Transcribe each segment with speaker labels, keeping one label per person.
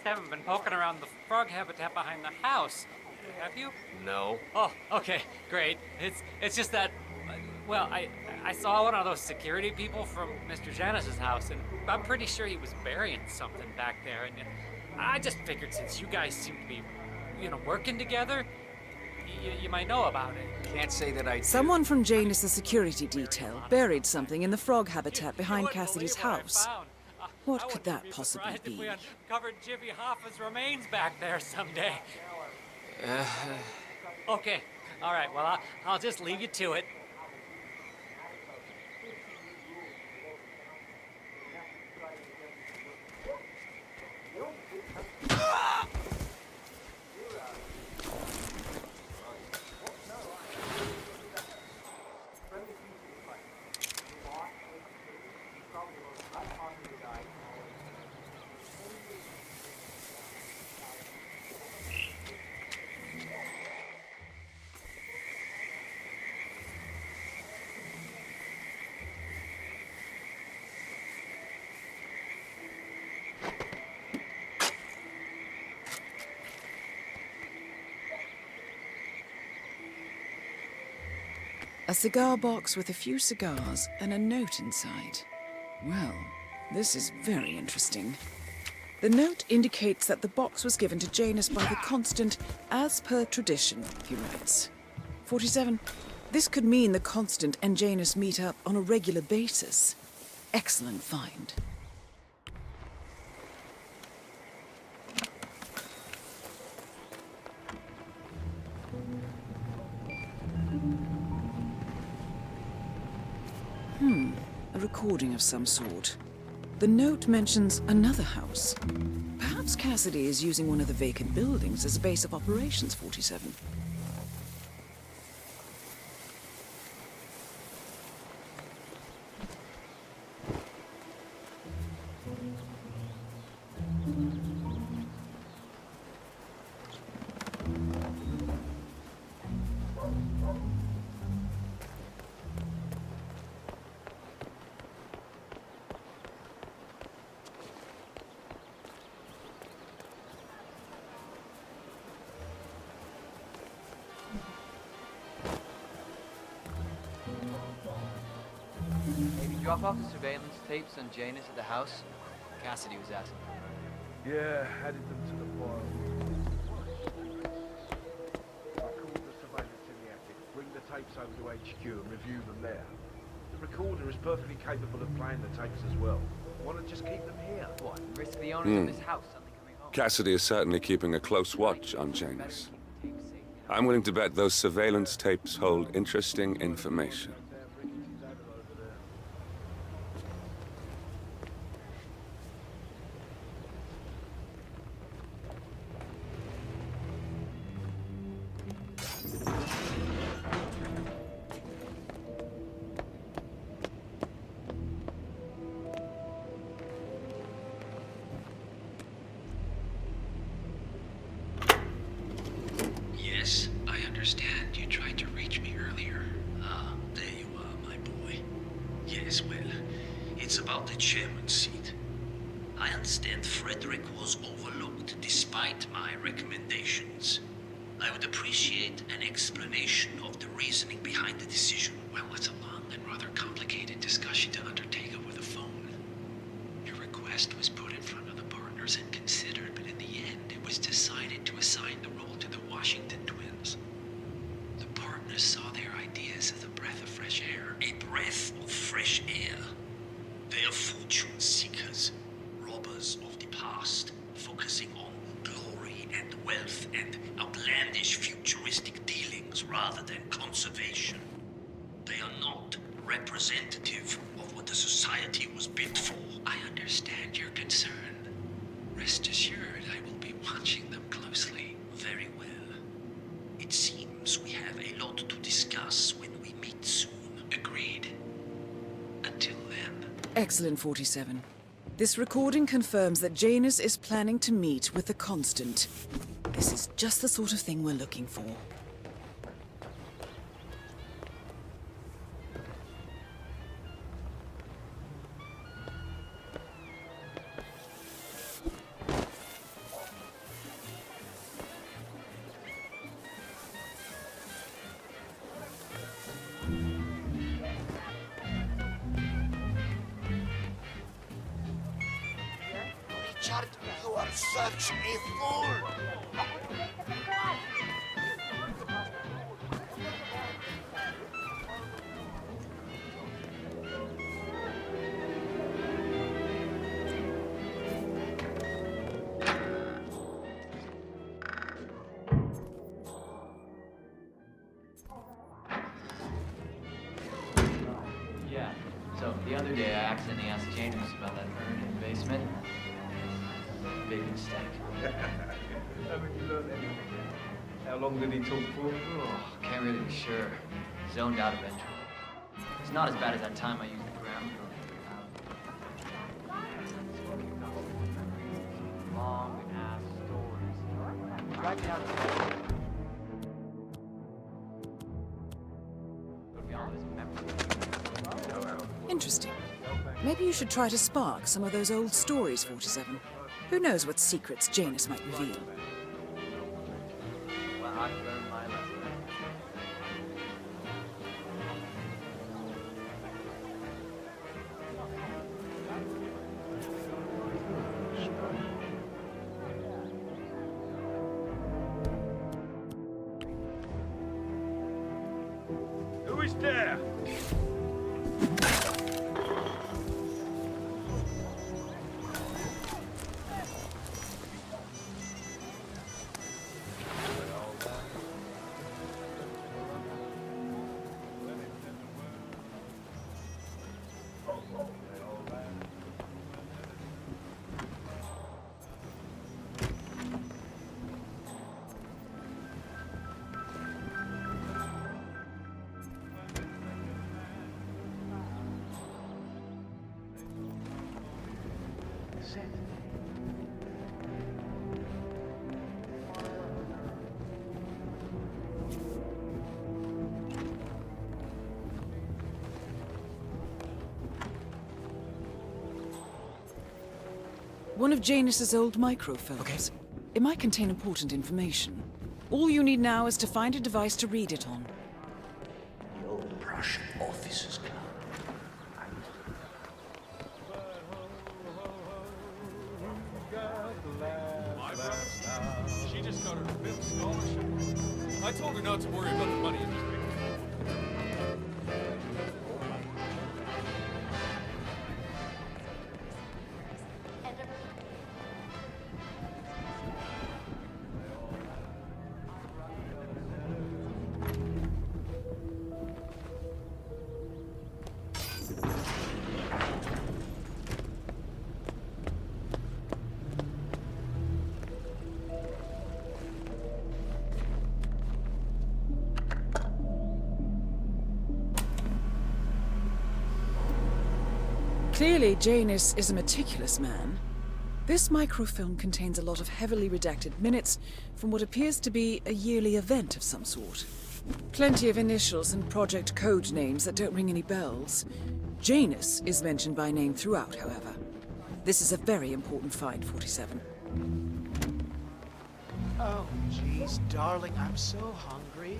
Speaker 1: haven't been poking around the frog habitat behind the house, have you?
Speaker 2: No.
Speaker 1: Oh, okay, great. It's just that, well, I saw one of those security people from Mr. Janice's house, and I'm pretty sure he was burying something back there, and I just figured since you guys seem to be, working together, you might know about it.
Speaker 2: Can't say that I do.
Speaker 3: Someone from Janus' security detail buried something in the frog habitat behind Cassidy's house. What could that possibly be?
Speaker 1: If we uncovered Jimmy Hoffa's remains back there someday. Okay, all right, well, I'll just leave you to it.
Speaker 3: A cigar box with a few cigars and a note inside. Well, this is very interesting. The note indicates that the box was given to Janus by the Constant as per tradition, he writes. 47. This could mean the Constant and Janus meet up on a regular basis. Excellent find. A recording of some sort. The note mentions another house. Perhaps Cassidy is using one of the vacant buildings as a base of operations, 47.
Speaker 4: Maybe drop off the surveillance tapes on Janus at the house? Cassidy was asking.
Speaker 5: Yeah, added them to the file. I called the surveillance in the attic. Bring the tapes over to HQ and review them there. The recorder is perfectly capable of playing the tapes as well. Why not just keep them here?
Speaker 4: What, risk the owners of this house suddenly coming home?
Speaker 6: Cassidy is certainly keeping a close watch on Janus. I'm willing to bet those surveillance tapes hold interesting information.
Speaker 7: Yes, I understand you tried to reach me earlier. Ah, there you are, my boy. Yes, well, it's about the chairman's seat. I understand Frederick was overlooked despite my recommendations. I would appreciate an explanation of the reasoning behind the decision. Well, it's a long and rather complicated discussion to undertake over the phone. Your request was put in front of the partners and considered, but in the end, it was decided to assign the role to the Washington twins. The partners saw their ideas as a breath of fresh air. A breath of fresh air. They are fortune seekers, robbers of the past, focusing on glory and wealth and outlandish futuristic dealings rather than conservation. They are not representative of what the society was built for. I understand your concern. Rest assured, I will be watching them closely. Very well. It seems we have a lot to discuss when we meet soon. Agreed. Until then.
Speaker 3: Excellent, 47. This recording confirms that Janus is planning to meet with the Constant. This is just the sort of thing we're looking for.
Speaker 2: You are such a fool!
Speaker 4: Yeah. So the other day I accidentally asked Janus about that urn in the basement. Big mistake.
Speaker 5: Haven't you learned anything? How long did he talk for?
Speaker 4: Oh, can't really be sure. Zoned out eventually. It's not as bad as that time I used the gramophone. Long ass stories. Right down to Put me all his memories.
Speaker 3: Interesting. Maybe you should try to spark some of those old stories, 47. Who knows what secrets Janus might reveal?
Speaker 4: Well, I've learned my lesson.
Speaker 5: Who is there?
Speaker 3: One of Janus's old microfilms.
Speaker 1: Okay.
Speaker 3: It might contain important information. All you need now is to find a device to read it on.
Speaker 7: The old Russian officer's club.
Speaker 8: She just got her 5th scholarship. I told her not to worry about the money.
Speaker 3: Clearly, Janus is a meticulous man. This microfilm contains a lot of heavily redacted minutes from what appears to be a yearly event of some sort. Plenty of initials and project code names that don't ring any bells. Janus is mentioned by name throughout, however. This is a very important find, 47.
Speaker 9: Oh, jeez, darling, I'm so hungry.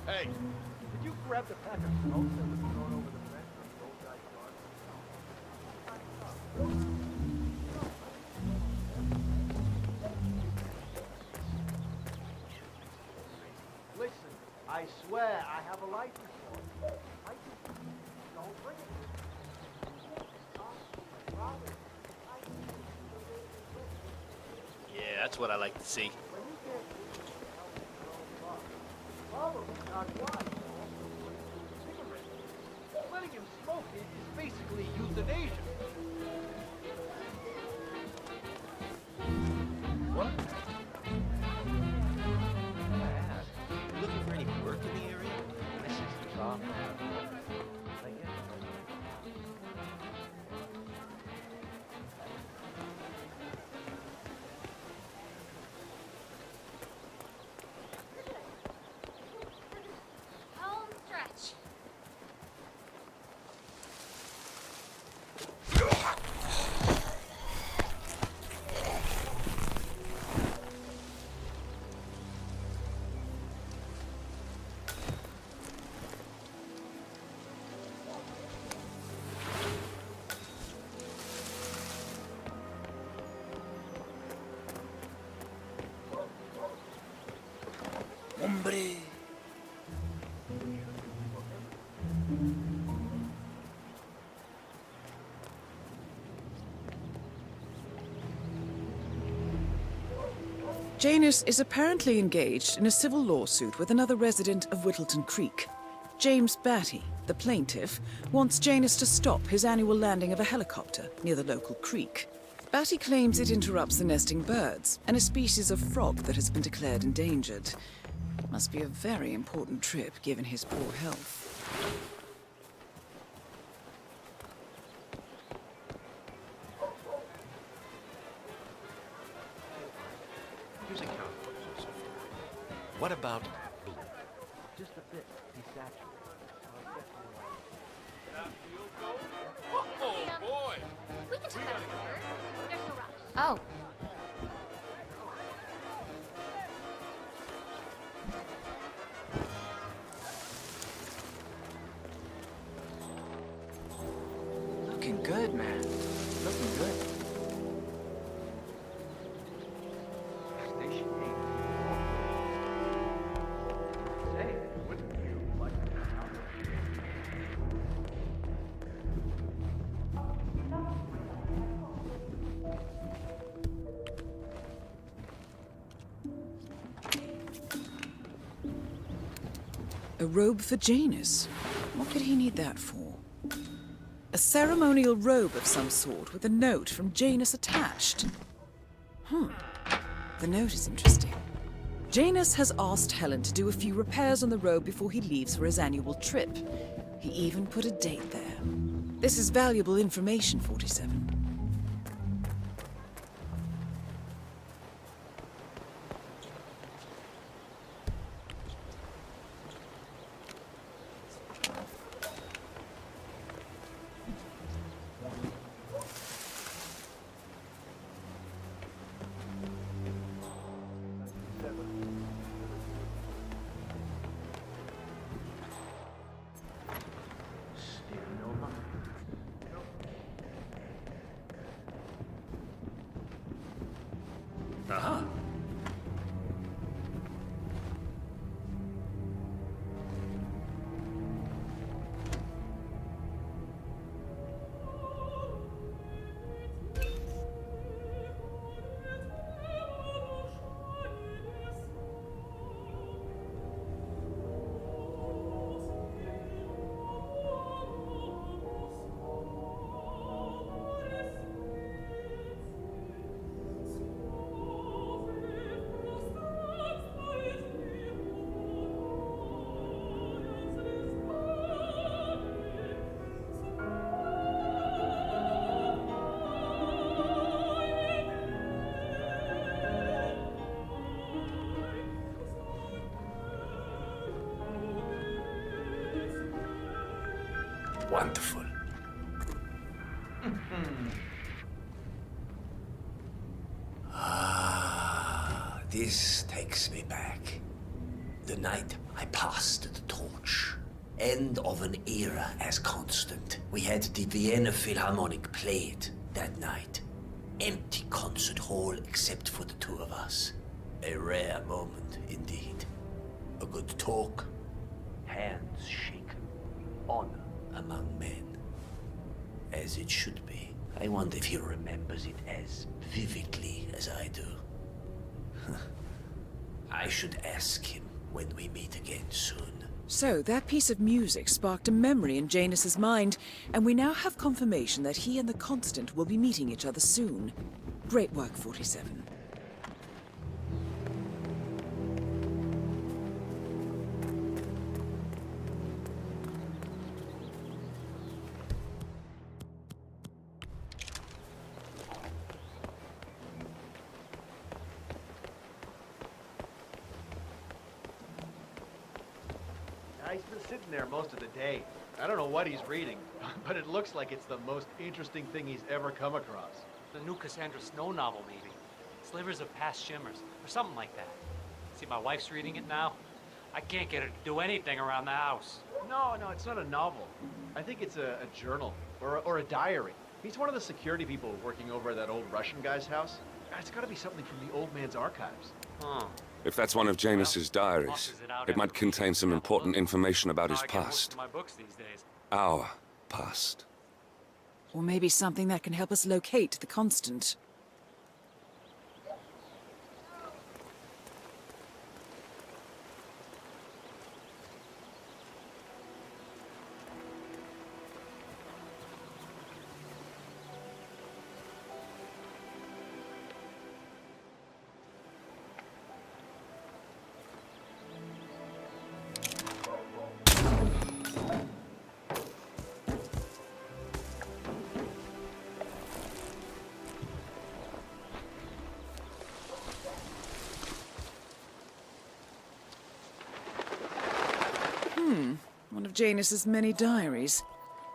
Speaker 5: Hey, could you grab the pack of smokes that was thrown over the fence from the old guy's garden? Listen, I swear I have a license for it. I just don't bring it.
Speaker 7: Yeah, that's what I like to see.
Speaker 5: Letting him smoke is basically euthanasia.
Speaker 7: What? You looking for any work in the area?
Speaker 4: This is the top.
Speaker 2: hombre.
Speaker 3: Janus is apparently engaged in a civil lawsuit with another resident of Whittleton Creek. James Batty, the plaintiff, wants Janus to stop his annual landing of a helicopter near the local creek. Batty claims it interrupts the nesting birds and a species of frog that has been declared endangered. Must be a very important trip given his poor health.
Speaker 8: Here's a count. What about blue?
Speaker 5: Just a bit desaturated.
Speaker 8: Oh, boy!
Speaker 10: We can check that later. There's no rush. Oh.
Speaker 9: Looking good, man. Looking good.
Speaker 5: Station 8. Say, wouldn't you like to hang out?
Speaker 3: A robe for Janus. What could he need that for? A ceremonial robe of some sort with a note from Janus attached. The note is interesting. Janus has asked Helen to do a few repairs on the robe before he leaves for his annual trip. He even put a date there. This is valuable information, 47.
Speaker 7: Aha.
Speaker 2: Wonderful. This takes me back. The night I passed the torch. End of an era as constant. We had the Vienna Philharmonic played that night. Empty concert hall except for the two of us. A rare moment indeed. A good talk. Hands shaken. Honor among men. As it should be. I wonder if he remembers it as vividly as I do. I should ask him when we meet again soon.
Speaker 3: So, that piece of music sparked a memory in Janus's mind, and we now have confirmation that he and the Constant will be meeting each other soon. Great work, 47.
Speaker 11: He's been sitting there most of the day. I don't know what he's reading, but it looks like it's the most interesting thing he's ever come across.
Speaker 1: The new Cassandra Snow novel, maybe. Slivers of Past Shimmers, or something like that. See, my wife's reading it now. I can't get her to do anything around the house.
Speaker 11: No, it's not a novel. I think it's a journal, or a diary. He's one of the security people working over at that old Russian guy's house. It's gotta be something from the old man's archives.
Speaker 1: Huh.
Speaker 6: If that's one of Janus's diaries, it might contain some important information about his past.
Speaker 1: My books these days.
Speaker 6: Our past.
Speaker 3: Or maybe something that can help us locate the Constant. One of Janus's many diaries.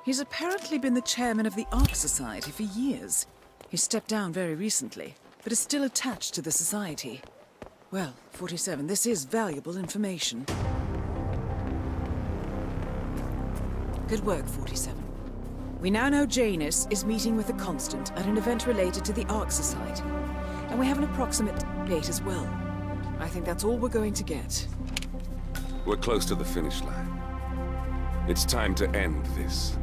Speaker 3: He's apparently been the chairman of the Ark Society for years. He stepped down very recently, but is still attached to the society. Well, 47, this is valuable information. Good work, 47. We now know Janus is meeting with the Constant at an event related to the Ark Society. And we have an approximate date as well. I think that's all we're going to get.
Speaker 6: We're close to the finish line. It's time to end this.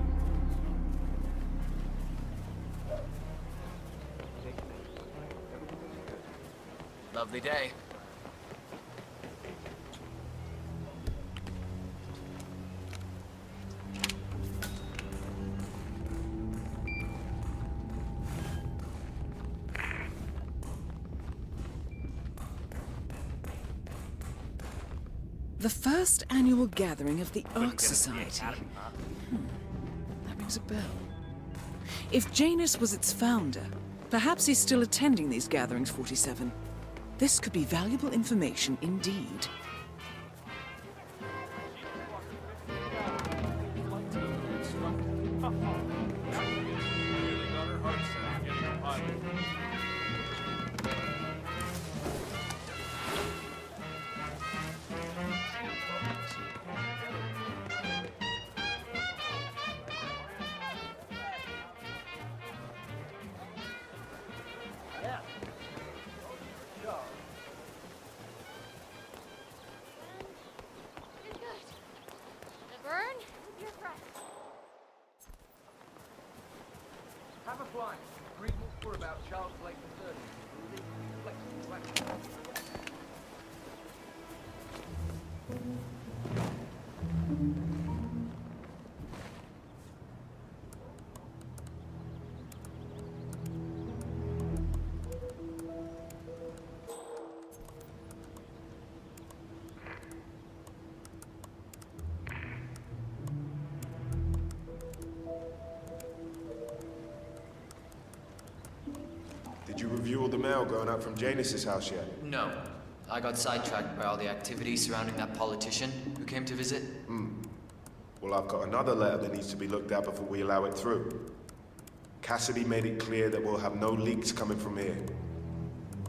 Speaker 4: Lovely day.
Speaker 3: The first annual gathering of the Ark Society. That rings a bell. If Janus was its founder, perhaps he's still attending these gatherings, 47. This could be valuable information indeed.
Speaker 11: Have a flight. Read books for about Charles Blake III.
Speaker 12: Did you review all the mail going up from Janus's house yet?
Speaker 4: No. I got sidetracked by all the activity surrounding that politician who came to visit.
Speaker 12: Well, I've got another letter that needs to be looked at before we allow it through. Cassidy made it clear that we'll have no leaks coming from here.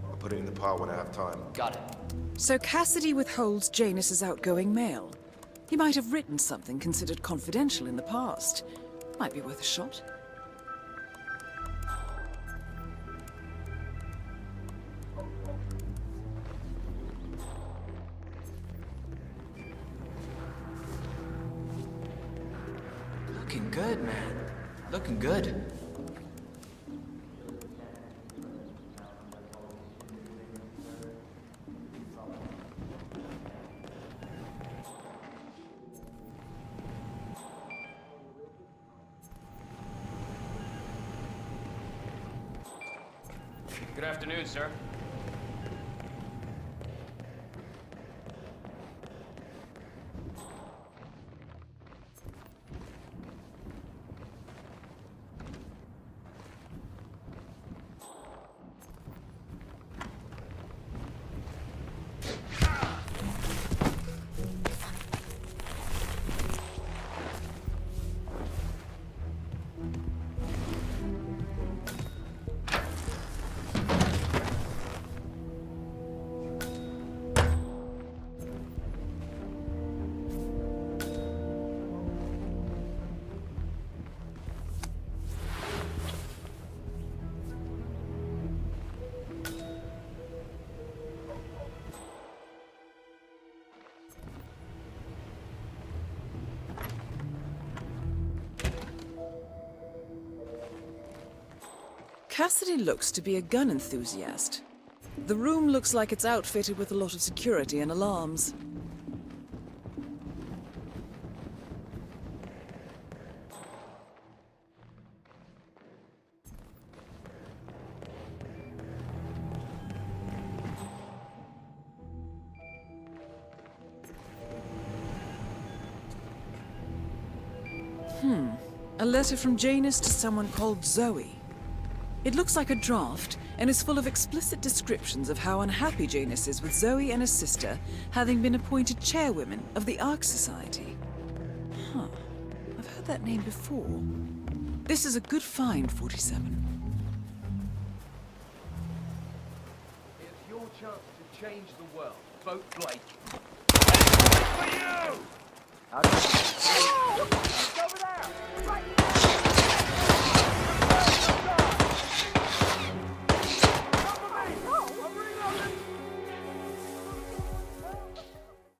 Speaker 12: I'll put it in the pile when I have time.
Speaker 4: Got it.
Speaker 3: So Cassidy withholds Janus's outgoing mail. He might have written something considered confidential in the past. Might be worth a shot.
Speaker 4: Looking good, man. Looking good.
Speaker 13: Good afternoon, sir.
Speaker 3: Cassidy looks to be a gun enthusiast. The room looks like it's outfitted with a lot of security and alarms. A letter from Janus to someone called Zoe. It looks like a draft and is full of explicit descriptions of how unhappy Janus is with Zoe and his sister having been appointed chairwomen of the Ark Society. Huh. I've heard that name before. This is a good find, 47.
Speaker 5: It's your chance to change the world. Vote Blake. For you!